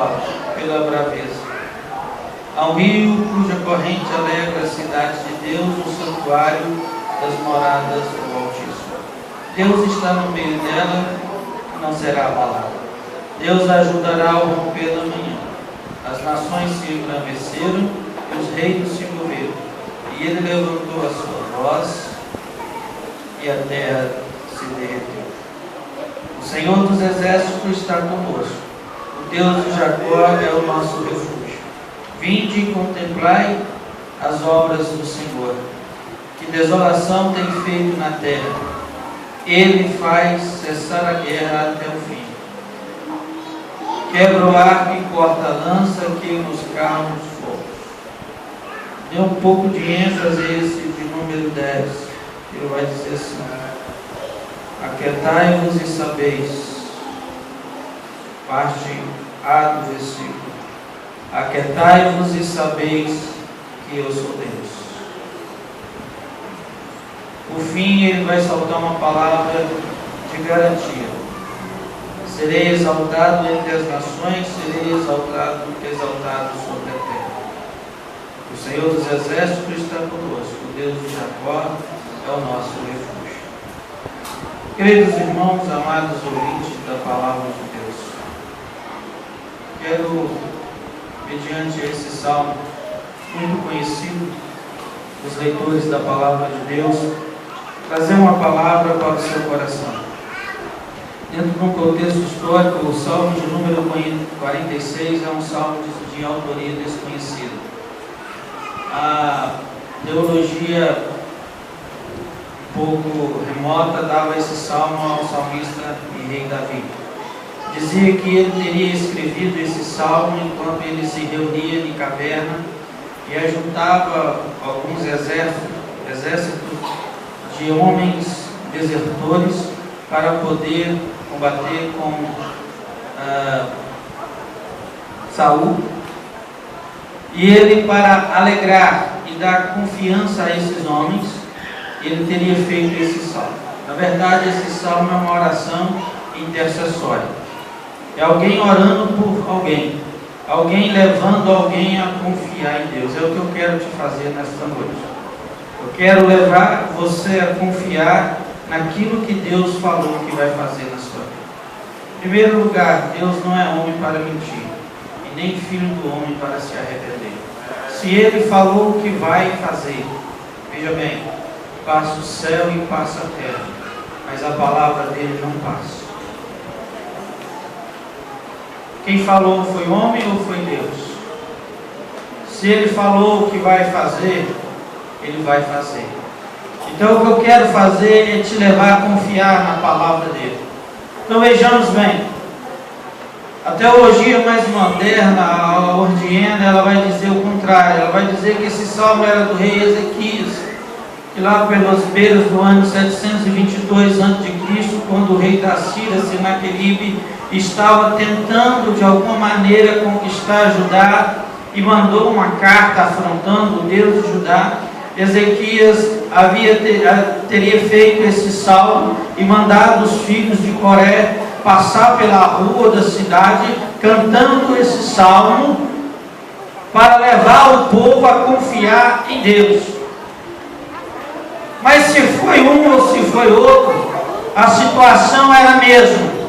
cavalos pela braveza. Há um rio cuja corrente alegra a cidade de Deus, o santuário das moradas do Altíssimo. Deus está no meio dela e não será abalada. Deus a ajudará ao romper da manhã. As nações se engrandeceram e os reinos se moveram. E ele levantou a sua voz e a terra se derreteu. O Senhor dos exércitos está conosco. O Deus de Jacó é o nosso refúgio. Vinde e contemplai as obras do Senhor. Que desolação tem feito na terra. Ele faz cessar a guerra até o fim. Quebra o arco e corta a lança, queima os carros fogos. Dê um pouco de ênfase a esse de número 10. Ele vai dizer assim: aquietai-vos e sabeis. Parte A do versículo. Aquietai-vos e sabeis que eu sou Deus. Por fim, ele vai soltar uma palavra de garantia. Serei exaltado entre as nações, serei exaltado sobre a terra. O Senhor dos exércitos está conosco, o Deus de Jacó é o nosso refúgio. Queridos irmãos, amados ouvintes da palavra de Deus, quero, mediante esse salmo muito conhecido dos leitores da palavra de Deus, trazer uma palavra para o seu coração. Dentro de um contexto histórico, o salmo de número 46 é um salmo de autoria desconhecida. A teologia um pouco remota dava esse salmo ao salmista e rei Davi. Dizia que ele teria escrevido esse salmo enquanto ele se reunia em caverna e ajuntava alguns exércitos de homens desertores para poder combater com Saul. E ele, para alegrar e dar confiança a esses homens, ele teria feito esse salmo. Na verdade, esse salmo é uma oração intercessória. É alguém orando por alguém, alguém levando alguém a confiar em Deus. É o que eu quero te fazer nesta noite. Eu quero levar você a confiar naquilo que Deus falou que vai fazer na sua vida. Em primeiro lugar, Deus não é homem para mentir, e nem filho do homem para se arrepender. Se Ele falou o que vai fazer, veja bem, passa o céu e passa a terra, mas a palavra dele não passa. Quem falou foi homem ou foi Deus? Se Ele falou o que vai fazer, Ele vai fazer. Então o que eu quero fazer é te levar a confiar na palavra dele. Então vejamos bem. A teologia mais moderna, a ordiana, ela vai dizer o contrário. Ela vai dizer que esse salmo era do rei Ezequias, que lá pelas beiras do ano 722 a.C., quando o rei da Síria, Senaqueribe, estava tentando de alguma maneira conquistar Judá e mandou uma carta afrontando o Deus de Judá, Ezequias teria feito esse salmo e mandado os filhos de Coré passar pela rua da cidade cantando esse salmo para levar o povo a confiar em Deus. Mas se foi um ou se foi outro, a situação era a mesma.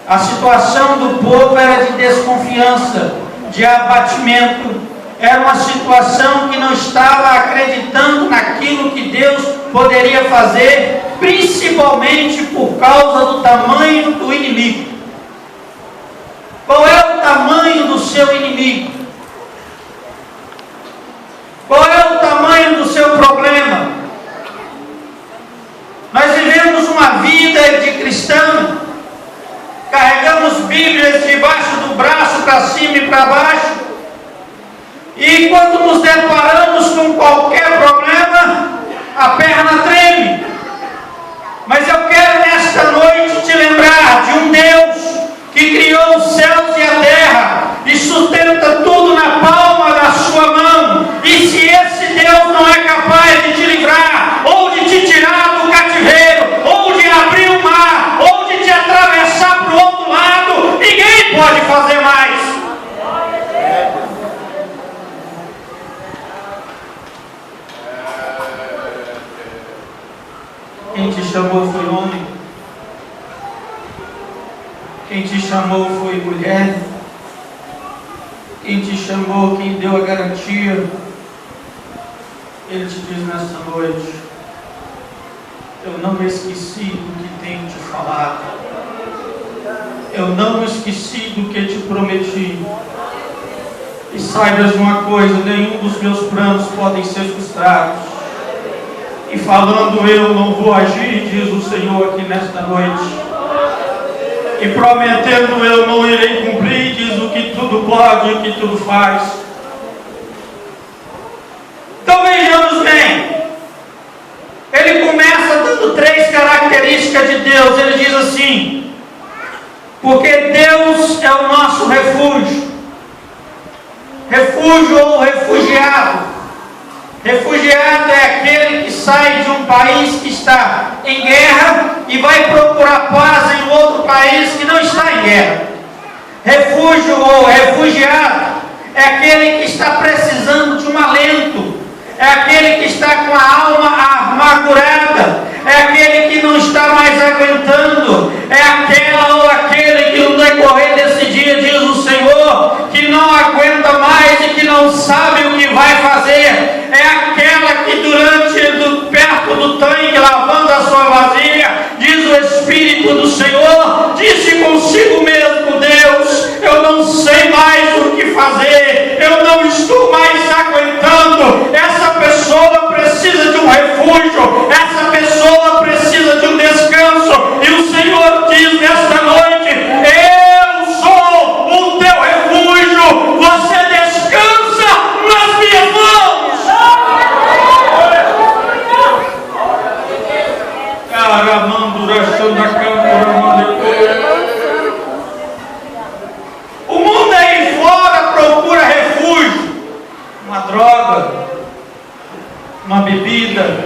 A situação do povo era de desconfiança, de abatimento. Era uma situação que não estava acreditando naquilo que Deus poderia fazer, principalmente por causa do tamanho do inimigo. Qual é o tamanho do seu inimigo? Qual é o tamanho do seu problema? Nós vivemos uma vida de cristão, carregamos Bíblias debaixo do braço, para cima e para baixo, e quando nos deparamos com qualquer problema, a perna treme. Mas eu quero nesta noite te lembrar de um Deus que criou os céus e a terra e sustenta tudo na palma da sua mão. E se esse Deus não é capaz de te livrar, ou de te tirar do cativeiro, ou de abrir o mar, ou de te atravessar para o outro lado, ninguém pode fazer mais. chamou foi homem. Quem te chamou foi mulher. Quem te chamou, quem deu a garantia, Ele te diz nesta noite: eu não me esqueci do que tenho te falado. Eu não me esqueci do que te prometi. E saibas de uma coisa: nenhum dos meus planos podem ser frustrados. E falando eu não vou agir, diz o Senhor aqui nesta noite. E prometendo eu não irei cumprir, diz o que tudo pode e o que tudo faz. Então vejamos bem. Ele começa dando 3 características de Deus. Ele diz assim: porque Deus é o nosso refúgio. Refúgio ou refugiado. Refugiado é aquele que sai de um país que está em guerra e vai procurar paz em outro país que não está em guerra. Refúgio ou refugiado é aquele que está precisando de um alento, é aquele que está com a alma amargurada, é aquele que não está mais aguentando, é aquela ou aquele que no decorrer desse dia, diz o Senhor, que não aguenta mais e que não sabe o que vai fazer. É aquela que perto do tanque, lavando a sua vasilha, diz o Espírito do Senhor, disse consigo mesmo: Deus, eu não sei mais o que fazer, eu não estou mais aguentando. Essa pessoa precisa de um refúgio, essa pessoa precisa de um descanso. E o Senhor diz nesta noite: eu sou o teu refúgio, você descansa nas minhas mãos. O mundo aí fora procura refúgio, uma droga, uma bebida,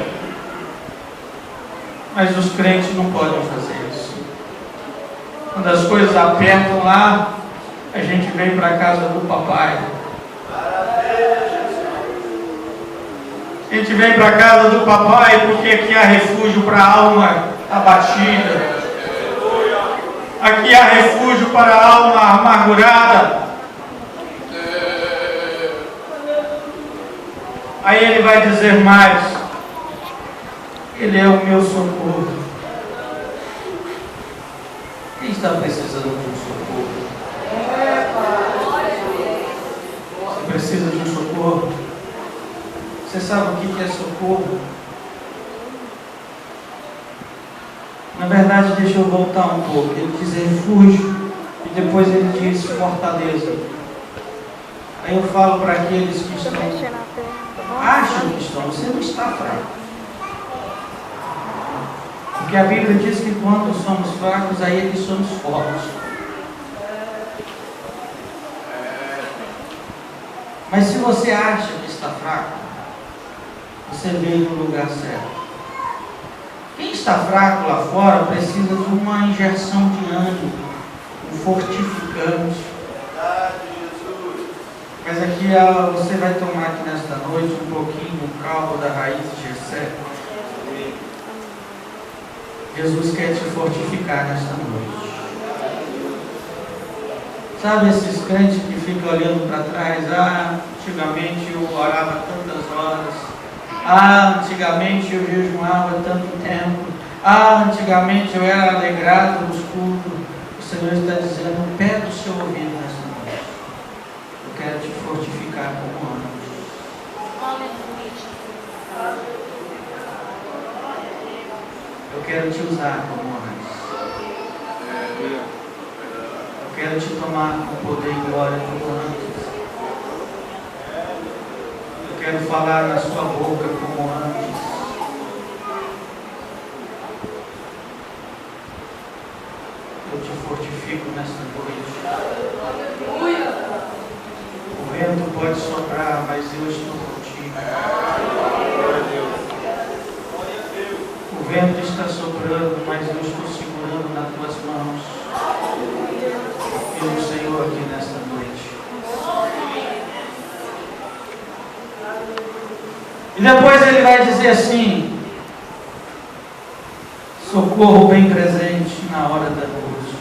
mas os crentes não podem fazer isso. Quando as coisas apertam lá, a gente vem para a casa do papai. A gente vem para a casa do papai porque aqui há refúgio para a alma abatida. Aqui há refúgio para a alma amargurada. Aí ele vai dizer mais: Ele é o meu socorro. Quem está precisando de um socorro? Você precisa de um socorro? Você sabe o que é socorro? Na verdade, deixa eu voltar um pouco. Ele diz refúgio e depois ele diz fortaleza. Aí eu falo para aqueles que acham que estão, você não está fraco. Porque a Bíblia diz que quando somos fracos, aí é que somos fortes. Mas se você acha que está fraco, você veio no lugar certo. Quem está fraco lá fora precisa de uma injeção de ânimo, um fortificante. Mas aqui você vai tomar aqui nesta noite um pouquinho do caldo da raiz de Jessé. Jesus quer te fortificar nesta noite. Sabe esses crentes que ficam olhando para trás? Antigamente eu orava tantas horas. Antigamente eu jejuava tanto tempo. Antigamente eu era alegrado nos cultos. O Senhor está dizendo: pega o seu ouvido nessa noite. Eu quero te fortificar como antes. Eu quero te usar como antes. Eu quero te tomar com poder e glória como antes. Quero falar na sua boca como antes. Eu te fortifico nesta noite. O vento pode soprar, mas eu estou contigo. O vento está soprando, mas eu estou segurando nas tuas mãos. E o Senhor aqui nesta noite. E depois ele vai dizer assim: socorro bem presente na hora da angústia.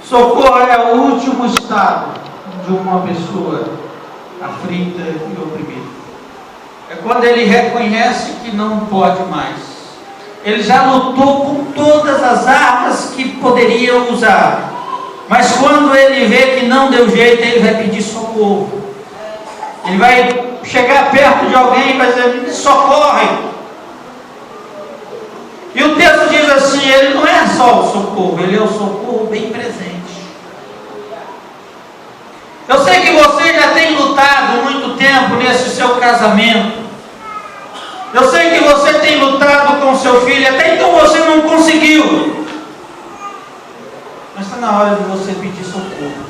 Socorro é o último estado de uma pessoa aflita e oprimida. É quando ele reconhece que não pode mais. Ele já lutou com todas as armas que poderia usar, mas quando ele vê que não deu jeito, ele vai pedir socorro. Ele vai chegar perto de alguém e vai dizer: me socorre. E o texto diz assim: ele não é só o socorro, ele é o socorro bem presente. Eu sei que você já tem lutado muito tempo nesse seu casamento. Eu sei que você tem lutado com seu filho, até então você não conseguiu. Mas está na hora de você pedir socorro.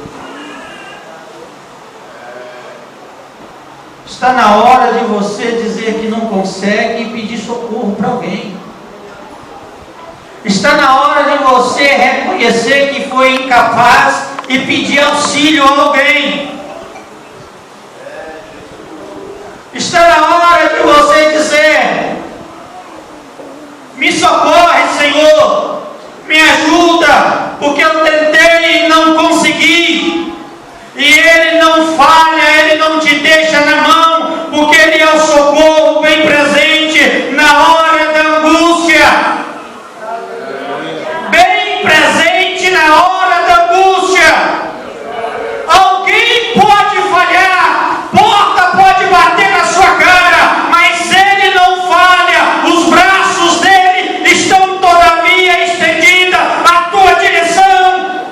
Está na hora de você dizer que não consegue e pedir socorro para alguém. Está na hora de você reconhecer que foi incapaz e pedir auxílio a alguém. Está na hora de você dizer: me socorre, Senhor, me ajuda, porque eu tentei e não consegui. E Ele não falha, Ele não te deixa na mão, porque Ele é o socorro bem presente na hora da angústia. Bem presente na hora da angústia. Alguém pode falhar, porta pode bater na sua cara, mas Ele não falha. Os braços dele estão todavia estendidos à tua direção.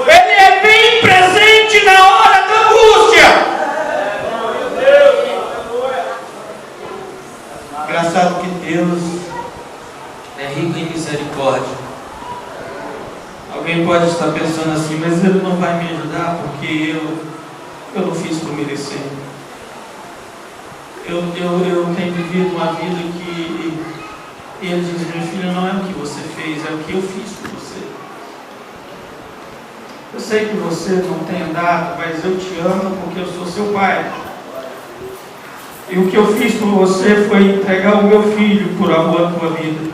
Ele é bem presente na hora da angústia. Engraçado que Deus é rico em misericórdia. Alguém pode estar pensando assim: mas Ele não vai me ajudar porque eu não fiz por merecer. Eu tenho vivido uma vida que Ele diz: meu filho, não é o que você fez, é o que eu fiz por você. Eu sei que você não tem andado, mas eu te amo porque eu sou seu pai. E o que eu fiz por você foi entregar o meu filho por amor à tua vida.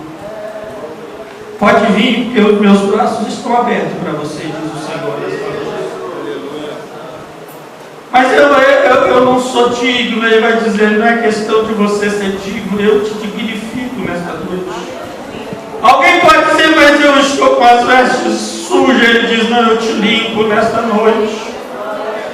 Pode vir, porque os meus braços estão abertos para você, diz o Senhor nesta noite. Mas eu não sou digno. Ele vai dizer: não é questão de você ser digno, eu te dignifico nesta noite. Alguém pode dizer: mas eu estou com as vestes sujas. Ele diz: não, eu te limpo nesta noite.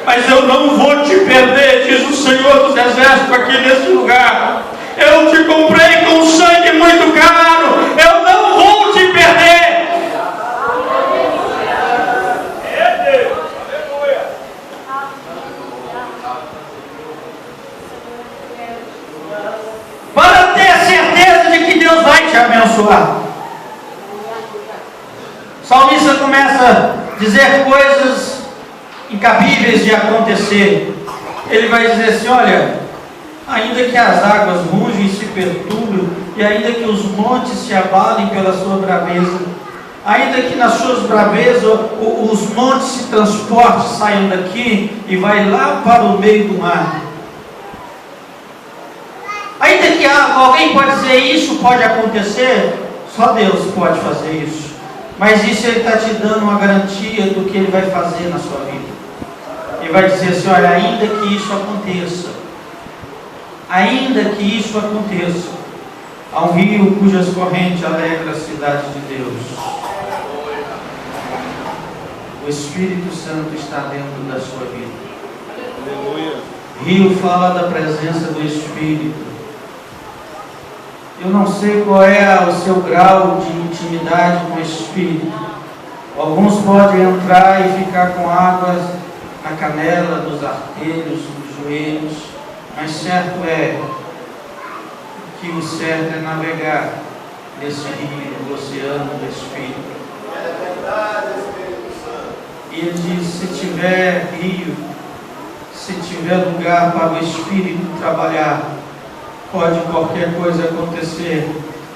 Mas eu não vou te perder, diz o Senhor dos Exércitos aqui nesse lugar. Eu te comprei com sangue muito caro. Eu não vou te perder. Para ter certeza de que Deus vai te abençoar. O salmista começa a dizer coisas incabíveis de acontecer. Ele vai dizer assim: olha, ainda que as águas rugem e se perturbem, e ainda que os montes se abalem pela sua braveza, ainda que nas suas bravezas os montes se transportem, saiam daqui e vai lá para o meio do mar. Ainda que alguém pode dizer: isso pode acontecer, só Deus pode fazer isso. Mas isso Ele está te dando uma garantia do que Ele vai fazer na sua vida. Ele vai dizer assim: olha, ainda que isso aconteça, ainda que isso aconteça, há um rio cujas correntes alegram a cidade de Deus. O Espírito Santo está dentro da sua vida. Rio fala da presença do Espírito. Eu não sei qual é o seu grau de intimidade com o Espírito. Alguns podem entrar e ficar com águas na canela, nos artelhos, nos joelhos, mas certo é que o certo é navegar nesse rio, no oceano do Espírito. E ele diz: se tiver rio, se tiver lugar para o Espírito trabalhar, pode qualquer coisa acontecer,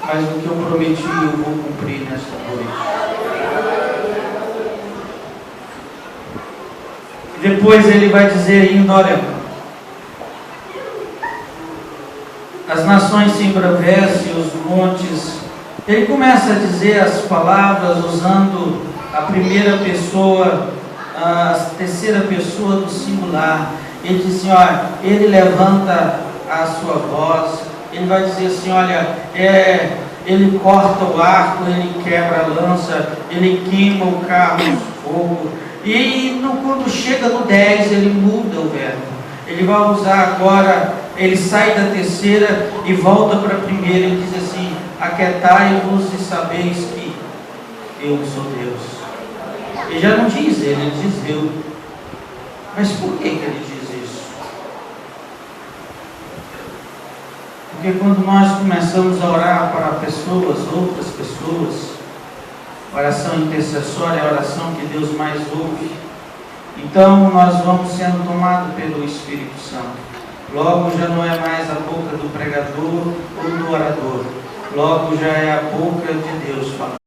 mas o que eu prometi eu vou cumprir nesta noite. Depois ele vai dizer ainda: olha, as nações se embravecem, os montes. Ele começa a dizer as palavras usando a primeira pessoa, a terceira pessoa do singular. Ele diz assim, olha, ele levanta a sua voz, ele vai dizer assim, olha, ele corta o arco, ele quebra a lança, ele queima o carro no fogo. E quando chega no 10, ele muda o verbo. Ele vai usar agora, ele sai da terceira e volta para a primeira. Ele diz assim, aquietai-vos e sabeis que eu sou Deus. Ele já não diz ele diz eu. Mas por que ele diz isso? Porque quando nós começamos a orar para pessoas, outras pessoas, oração intercessória é a oração que Deus mais ouve. Então nós vamos sendo tomados pelo Espírito Santo. Logo já não é mais a boca do pregador ou do orador. Logo já é a boca de Deus falando.